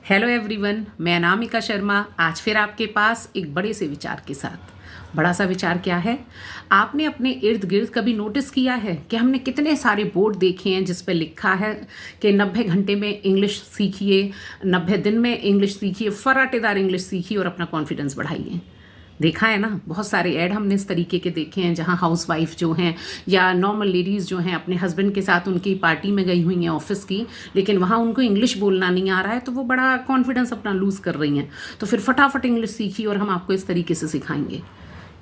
Hello everyone, मैं अनामिका शर्मा आज फिर आपके पास एक बड़े से विचार के साथ। बड़ा सा विचार क्या है? आपने अपने इर्द गिर्द कभी नोटिस किया है कि हमने कितने सारे बोर्ड देखे हैं जिस पे लिखा है कि 90 घंटे में इंग्लिश सीखिए, 90 दिन में इंग्लिश सीखिए, फर्राटेदार इंग्लिश सीखिए और अपना कॉन्फिडेंस बढ़ाइए। देखा है ना, बहुत सारे ऐड हमने इस तरीके के देखे हैं जहां हाउसवाइफ जो हैं या नॉर्मल लेडीज़ जो हैं अपने हस्बैंड के साथ उनकी पार्टी में गई हुई हैं ऑफिस की, लेकिन वहां उनको इंग्लिश बोलना नहीं आ रहा है तो वो बड़ा कॉन्फिडेंस अपना लूज़ कर रही हैं। तो फिर फटाफट इंग्लिश सीखिए और हम आपको इस तरीके से सिखाएंगे।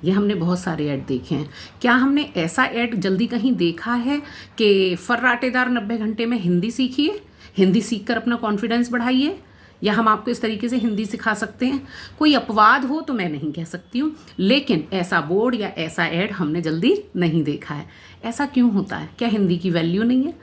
ये हमने बहुत सारे ऐड देखे हैं। क्या हमने ऐसा ऐड जल्दी कहीं देखा है कि फर्राटेदार 90 घंटे में हिंदी सीखिए, हिंदी सीख कर अपना कॉन्फिडेंस बढ़ाइए, या हम आपको इस तरीके से हिंदी सिखा सकते हैं? कोई अपवाद हो तो मैं नहीं कह सकती हूँ, लेकिन ऐसा बोर्ड या ऐसा ऐड हमने जल्दी नहीं देखा है। ऐसा क्यों होता है? क्या हिंदी की वैल्यू नहीं है?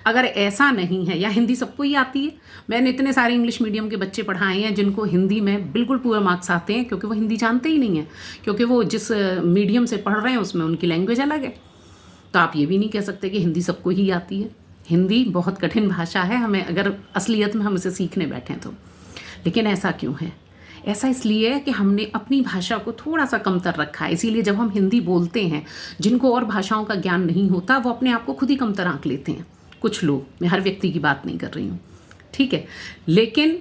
अगर ऐसा नहीं है, या हिंदी सबको ही आती है। मैंने इतने सारे इंग्लिश मीडियम के बच्चे पढ़ाए हैं जिनको हिंदी में बिल्कुल पूरे मार्क्स आते हैं, क्योंकि वो हिंदी जानते ही नहीं हैं, क्योंकि वो जिस मीडियम से पढ़ रहे हैं उसमें उनकी लैंग्वेज अलग है। तो आप ये भी नहीं कह सकते कि हिंदी सबको ही आती है। हिंदी बहुत कठिन भाषा है, हमें अगर असलियत में हम इसे सीखने बैठें तो। लेकिन ऐसा क्यों है? ऐसा इसलिए है कि हमने अपनी भाषा को थोड़ा सा कमतर रखा है। इसीलिए जब हम हिंदी बोलते हैं, जिनको और भाषाओं का ज्ञान नहीं होता वो अपने आप को खुद ही कमतर आंक लेते हैं। कुछ लोग, मैं हर व्यक्ति की बात नहीं कर रही हूँ, ठीक है। लेकिन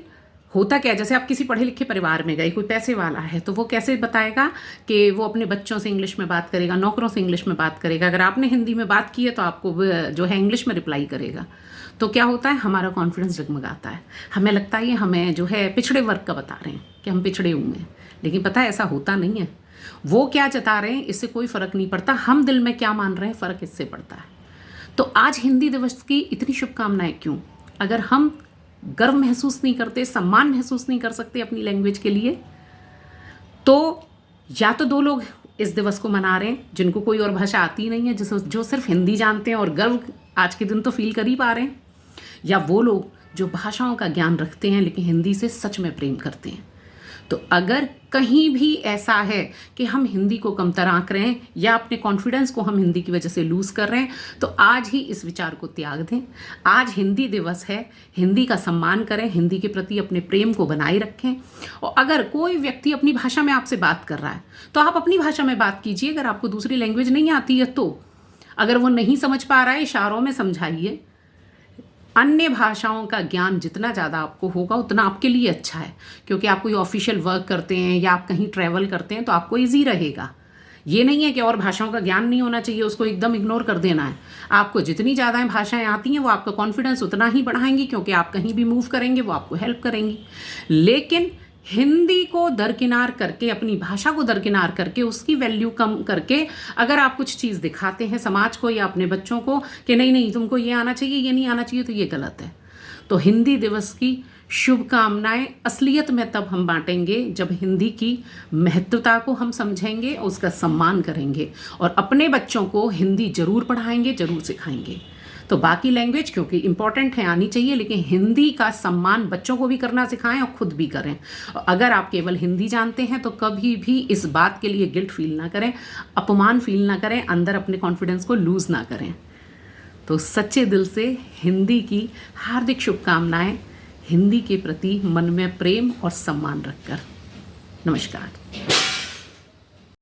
होता क्या है, जैसे आप किसी पढ़े लिखे परिवार में गए, कोई पैसे वाला है, तो वो कैसे बताएगा कि वो अपने बच्चों से इंग्लिश में बात करेगा, नौकरों से इंग्लिश में बात करेगा। अगर आपने हिंदी में बात की है तो आपको जो है इंग्लिश में रिप्लाई करेगा। तो क्या होता है, हमारा कॉन्फिडेंस जगमगाता है। हमें लगता है ये हमें जो है पिछड़े वर्ग का बता रहे हैं कि हम पिछड़े हुए हैं, लेकिन पता है ऐसा होता नहीं है। वो क्या जता रहे हैं इससे कोई फ़र्क नहीं पड़ता, हम दिल में क्या मान रहे हैं फ़र्क इससे पड़ता है। तो आज हिंदी दिवस की इतनी शुभकामनाएं क्यों? अगर हम गर्व महसूस नहीं करते, सम्मान महसूस नहीं कर सकते अपनी लैंग्वेज के लिए, तो या तो दो लोग इस दिवस को मना रहे हैं जिनको कोई और भाषा आती नहीं है, जो सिर्फ हिंदी जानते हैं और गर्व आज के दिन तो फील कर ही पा रहे हैं, या वो लोग जो भाषाओं का ज्ञान रखते हैं लेकिन हिंदी से सच में प्रेम करते हैं। तो अगर कहीं भी ऐसा है कि हम हिंदी को कमतर आंक रहे हैं या अपने कॉन्फिडेंस को हम हिंदी की वजह से लूज़ कर रहे हैं, तो आज ही इस विचार को त्याग दें। आज हिंदी दिवस है, हिंदी का सम्मान करें, हिंदी के प्रति अपने प्रेम को बनाए रखें। और अगर कोई व्यक्ति अपनी भाषा में आपसे बात कर रहा है तो आप अपनी भाषा में बात कीजिए। अगर आपको दूसरी लैंग्वेज नहीं आती है तो, अगर वो नहीं समझ पा रहा है, इशारों में समझाइए। अन्य भाषाओं का ज्ञान जितना ज़्यादा आपको होगा उतना आपके लिए अच्छा है, क्योंकि आप कोई ऑफिशियल वर्क करते हैं या आप कहीं ट्रैवल करते हैं तो आपको ईजी रहेगा। ये नहीं है कि और भाषाओं का ज्ञान नहीं होना चाहिए, उसको एकदम इग्नोर कर देना है। आपको जितनी ज़्यादा भाषाएं आती हैं वो आपका कॉन्फिडेंस उतना ही बढ़ाएंगी, क्योंकि आप कहीं भी मूव करेंगे वो आपको हेल्प करेंगी। लेकिन हिंदी को दरकिनार करके, अपनी भाषा को दरकिनार करके, उसकी वैल्यू कम करके अगर आप कुछ चीज़ दिखाते हैं समाज को या अपने बच्चों को कि नहीं नहीं तुमको ये आना चाहिए, ये नहीं आना चाहिए, तो ये गलत है। तो हिंदी दिवस की शुभकामनाएं असलियत में तब हम बांटेंगे जब हिंदी की महत्वता को हम समझेंगे, उसका सम्मान करेंगे और अपने बच्चों को हिंदी जरूर पढ़ाएंगे, जरूर सिखाएंगे। तो बाकी लैंग्वेज क्योंकि इंपॉर्टेंट है, आनी चाहिए, लेकिन हिंदी का सम्मान बच्चों को भी करना सिखाएं और खुद भी करें। अगर आप केवल हिंदी जानते हैं तो कभी भी इस बात के लिए गिल्ट फील ना करें, अपमान फील ना करें, अंदर अपने कॉन्फिडेंस को लूज़ ना करें। तो सच्चे दिल से हिंदी की हार्दिक शुभकामनाएं, हिंदी के प्रति मन में प्रेम और सम्मान रखकर। नमस्कार।